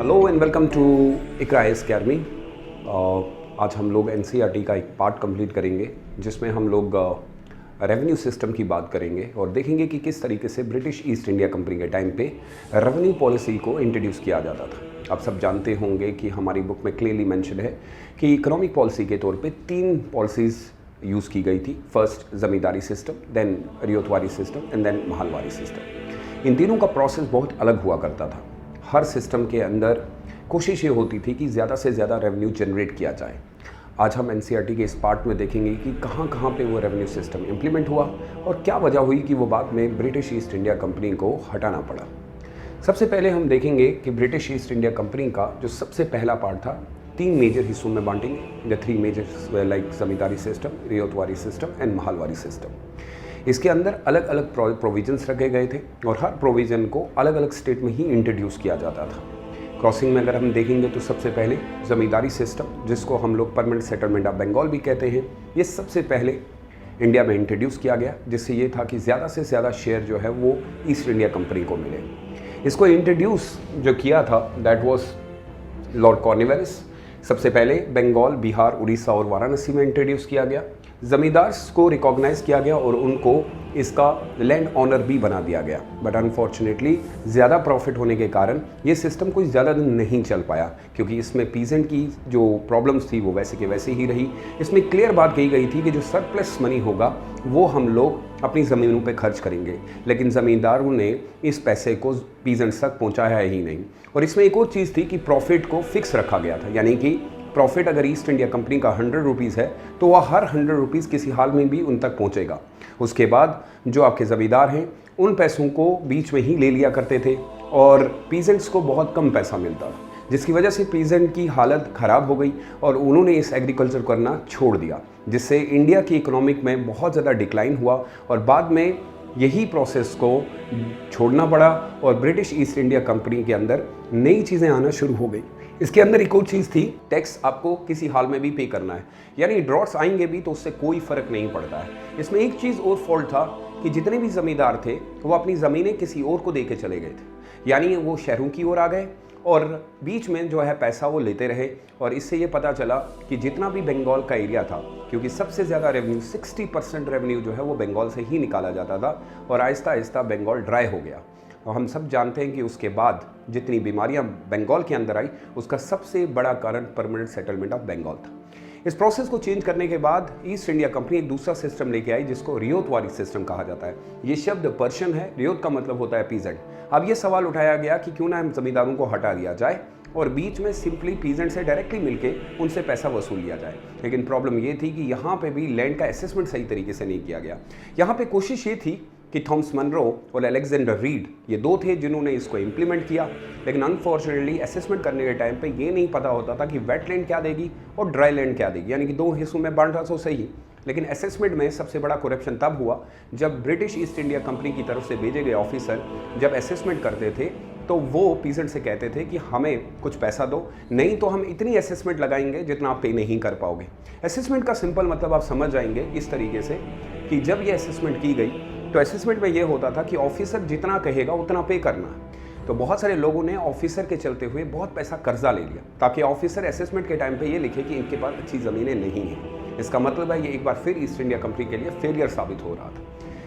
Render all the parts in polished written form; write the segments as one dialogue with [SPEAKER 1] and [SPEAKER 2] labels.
[SPEAKER 1] Hello and welcome to Iqra academy. आज हम लोग एनसीईआरटी का एक पार्ट कंप्लीट करेंगे जिसमें हम लोग रेवेन्यू सिस्टम की बात करेंगे और देखेंगे कि किस तरीके से ब्रिटिश ईस्ट इंडिया कंपनी के टाइम पे रेवेन्यू पॉलिसी को इंट्रोड्यूस किया जाता था। आप सब जानते होंगे कि हमारी बुक में क्लियरली मेंशन है कि इकोनॉमिक पॉलिसी के तौर पे 3 पॉलिसीज़ यूज़ की गई थी। First zamindari system, then ryotwari system and then mahalwari system. इन तीनों का प्रोसेस बहुत अलग हुआ करता था। हर सिस्टम के अंदर कोशिश ये होती थी कि ज़्यादा से ज़्यादा रेवेन्यू जनरेट किया जाए। आज हम एनसीईआरटी के इस पार्ट में देखेंगे कि कहाँ कहाँ पे वो रेवेन्यू सिस्टम इम्प्लीमेंट हुआ और क्या वजह हुई कि वो बाद में ब्रिटिश ईस्ट इंडिया कंपनी को हटाना पड़ा। सबसे पहले हम देखेंगे कि ब्रिटिश ईस्ट इंडिया कंपनी का जो सबसे पहला पार्ट था 3 मेजर हिस्सों में बांटेंगे। The 3 major like zamindari system, ryotwari system and mahalwari system. इसके अंदर अलग अलग प्रोविजंस रखे गए थे और हर प्रोविज़न को अलग अलग स्टेट में ही इंट्रोड्यूस किया जाता था। क्रॉसिंग में अगर हम देखेंगे तो सबसे पहले ज़मींदारी सिस्टम, जिसको हम लोग परमानेंट सेटलमेंट ऑफ बंगाल भी कहते हैं, ये सबसे पहले इंडिया में इंट्रोड्यूस किया गया, जिससे ये था कि ज़्यादा से ज़्यादा शेयर जो है वो ईस्ट इंडिया कंपनी को मिले। इसको इंट्रोड्यूस जो किया था दैट वॉज लॉर्ड कॉर्नवालिस। सबसे पहले बंगाल, बिहार, उड़ीसा और वाराणसी में इंट्रोड्यूस किया गया। ज़मींदार्स को रिकॉग्नाइज किया गया और उनको इसका लैंड ऑनर भी बना दिया गया। बट अनफॉर्चुनेटली ज़्यादा प्रॉफिट होने के कारण ये सिस्टम कोई ज़्यादा दिन नहीं चल पाया, क्योंकि इसमें पीजेंट की जो प्रॉब्लम्स थी वो वैसे के वैसे ही रही। इसमें क्लियर बात कही गई थी कि जो सरप्लस मनी होगा वो हम लोग अपनी ज़मीनों पे खर्च करेंगे, लेकिन ज़मींदारों ने इस पैसे को पीजेंट्स तक पहुँचाया ही नहीं। और इसमें एक और चीज़ थी कि प्रॉफिट को फिक्स रखा गया था, यानी कि प्रॉफिट अगर ईस्ट इंडिया कंपनी का 100 रुपीज़ है तो वह हर 100 रुपीज़ किसी हाल में भी उन तक पहुंचेगा। उसके बाद जो आपके ज़मींदार हैं उन पैसों को बीच में ही ले लिया करते थे और पीजेंट्स को बहुत कम पैसा मिलता था, जिसकी वजह से पीजेंट की हालत ख़राब हो गई और उन्होंने इस एग्रीकल्चर करना छोड़ दिया, जिससे इंडिया की इकोनॉमिक में बहुत ज़्यादा डिक्लाइन हुआ और बाद में यही प्रोसेस को छोड़ना पड़ा और ब्रिटिश ईस्ट इंडिया कंपनी के अंदर नई चीज़ें आना शुरू हो गई। इसके अंदर एक और चीज़ थी, टैक्स आपको किसी हाल में भी पे करना है, यानी ड्रॉट्स आएंगे भी तो उससे कोई फ़र्क नहीं पड़ता है। इसमें एक चीज़ और फॉल्ट था कि जितने भी ज़मींदार थे वो अपनी ज़मीनें किसी और को दे के चले गए थे, यानी वो शहरों की ओर आ गए और बीच में जो है पैसा वो लेते रहे। और इससे ये पता चला कि जितना भी बंगाल का एरिया था, क्योंकि सबसे ज़्यादा रेवेन्यू 60% रेवेन्यू जो है वो बंगाल से ही निकाला जाता था और आहिस्ता आहिस्ता बंगाल ड्राई हो गया। और हम सब जानते हैं कि उसके बाद जितनी बीमारियां बंगाल के अंदर आई उसका सबसे बड़ा कारण परमानेंट सेटलमेंट ऑफ बंगाल था। इस प्रोसेस को चेंज करने के बाद ईस्ट इंडिया कंपनी एक दूसरा सिस्टम लेके आई जिसको रियोतवारी सिस्टम कहा जाता है। ये शब्द पर्शियन है, रियोत का मतलब होता है पीजेंट। अब ये सवाल उठाया गया कि क्यों ना हम जमींदारों को हटा दिया जाए और बीच में सिंपली पीजेंट से डायरेक्टली मिलके उनसे पैसा वसूल लिया जाए। लेकिन प्रॉब्लम ये थी कि यहाँ पे भी लैंड का असेसमेंट सही तरीके से नहीं किया गया। यहाँ पे कोशिश ये थी कि थॉमस मनरो और अलेक्जेंडर रीड, ये 2 थे जिन्होंने इसको इम्प्लीमेंट किया, लेकिन अनफॉर्चुनेटली असेसमेंट करने के टाइम पे ये नहीं पता होता था कि वेट लैंड क्या देगी और ड्राई लैंड क्या देगी, यानी कि 2 हिस्सों में बांटा तो सही, लेकिन असेसमेंट में सबसे बड़ा करप्शन तब हुआ जब ब्रिटिश ईस्ट इंडिया कंपनी की तरफ से भेजे गए ऑफिसर जब असेसमेंट करते थे तो वो पीजेंट से कहते थे कि हमें कुछ पैसा दो, नहीं तो हम इतनी असेसमेंट लगाएंगे जितना आप पे नहीं कर पाओगे। असेसमेंट का सिंपल मतलब आप समझ जाएंगे इस तरीके से कि जब ये असेसमेंट की गई तो असेसमेंट में ये होता था कि ऑफिसर जितना कहेगा उतना पे करना है। तो बहुत सारे लोगों ने ऑफिसर के चलते हुए बहुत पैसा कर्जा ले लिया ताकि ऑफिसर असेसमेंट के टाइम पे ये लिखे कि इनके पास अच्छी ज़मीनें नहीं हैं। इसका मतलब है ये एक बार फिर ईस्ट इंडिया कंपनी के लिए फेलियर साबित हो रहा था,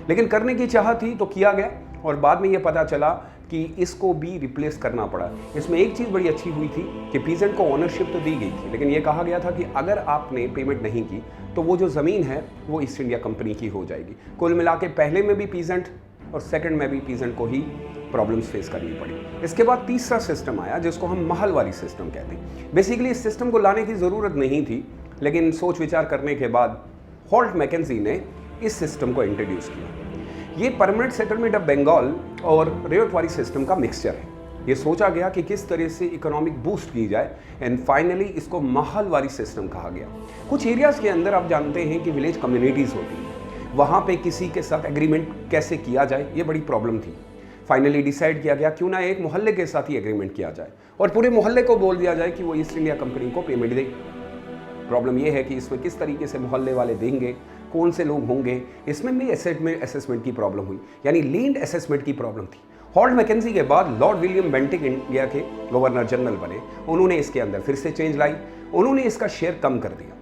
[SPEAKER 1] लेकिन करने की चाह थी तो किया गया और बाद में ये पता चला कि इसको भी रिप्लेस करना पड़ा। इसमें एक चीज़ बड़ी अच्छी हुई थी कि पीजेंट को ओनरशिप तो दी गई थी, लेकिन ये कहा गया था कि अगर आपने पेमेंट नहीं की तो वो जो ज़मीन है वो ईस्ट इंडिया कंपनी की हो जाएगी। कुल मिला के पहले में भी पीजेंट और सेकंड में भी पीजेंट को ही प्रॉब्लम्स फेस करनी पड़ी। इसके बाद तीसरा सिस्टम आया जिसको हम महलवारी सिस्टम कहते हैं। बेसिकली इस सिस्टम को लाने की ज़रूरत नहीं थी, लेकिन सोच विचार करने के बाद हॉल्ट मैकेंजी ने इस सिस्टम को इंट्रोड्यूस किया। ये परमानेंट सेटलमेंट ऑफ बंगाल और रियोतवारी सिस्टम का मिक्सचर है। ये सोचा गया कि किस तरह से इकोनॉमिक बूस्ट की जाए एंड फाइनली इसको महलवारी सिस्टम कहा गया। कुछ एरियाज़ के अंदर आप जानते हैं कि विलेज कम्युनिटीज़ होती हैं, वहाँ पे किसी के साथ एग्रीमेंट कैसे किया जाए ये बड़ी प्रॉब्लम थी। फाइनली डिसाइड किया गया क्यों ना एक मोहल्ले के साथ ही एग्रीमेंट किया जाए और पूरे मोहल्ले को बोल दिया जाए कि वो ईस्ट इंडिया कंपनी को पेमेंट दे। प्रॉब्लम ये है कि इसमें किस तरीके से मोहल्ले वाले देंगे, कौन से लोग होंगे, इसमें भी एसेट में असेसमेंट की प्रॉब्लम हुई, यानी लैंड असेसमेंट की प्रॉब्लम थी। हॉल्ट मैकेंजी के बाद लॉर्ड विलियम बेंटिक इंडिया के गवर्नर जनरल बने। उन्होंने इसके अंदर फिर से चेंज लाई, उन्होंने इसका शेयर कम कर दिया।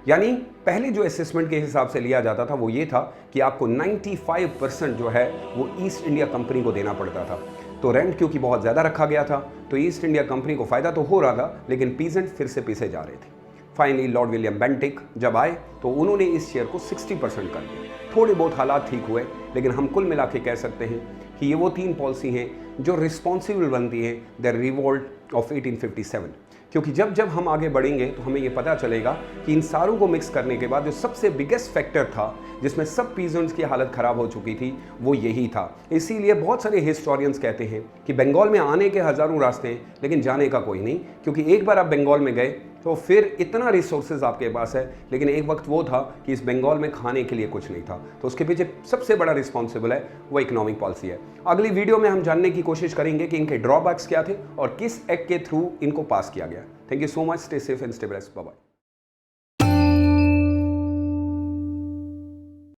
[SPEAKER 1] यानी पहले जो असेसमेंट के हिसाब से लिया जाता था वो ये था कि आपको 95% जो है वो ईस्ट इंडिया कंपनी को देना पड़ता था। तो रेंट क्योंकि बहुत ज़्यादा रखा गया था तो ईस्ट इंडिया कंपनी को फ़ायदा तो हो रहा था, लेकिन पीजेंट फिर से पीछे जा रहे थे। फाइनली लॉर्ड विलियम बेंटिक जब आए तो उन्होंने इस शेयर को 60% कर दिया। थोड़े बहुत हालात ठीक हुए, लेकिन हम कुल मिला के कह सकते हैं कि ये वो 3 पॉलिसी हैं जो रिस्पॉन्सिबल बनती हैं द रिवोल्ट ऑफ 1857। क्योंकि जब जब हम आगे बढ़ेंगे तो हमें ये पता चलेगा कि इन सारों को मिक्स करने के बाद जो सबसे बिगेस्ट फैक्टर था जिसमें सब पीजेंट्स की हालत ख़राब हो चुकी थी वो यही था। इसीलिए बहुत सारे हिस्टोरियंस कहते हैं कि बंगाल में आने के हज़ारों रास्ते हैं लेकिन जाने का कोई नहीं, क्योंकि एक बार आप बंगाल में गए तो फिर इतना रिसोर्सेज आपके पास है, लेकिन एक वक्त वो था कि इस बंगाल में खाने के लिए कुछ नहीं था। तो उसके पीछे सबसे बड़ा रिस्पॉन्सिबल है वो इकोनॉमिक पॉलिसी है। अगली वीडियो में हम जानने की कोशिश करेंगे कि इनके ड्रॉबैक्स क्या थे और किस एक्ट के थ्रू इनको पास किया गया। Thank you so much, stay safe and stay blessed, bye bye.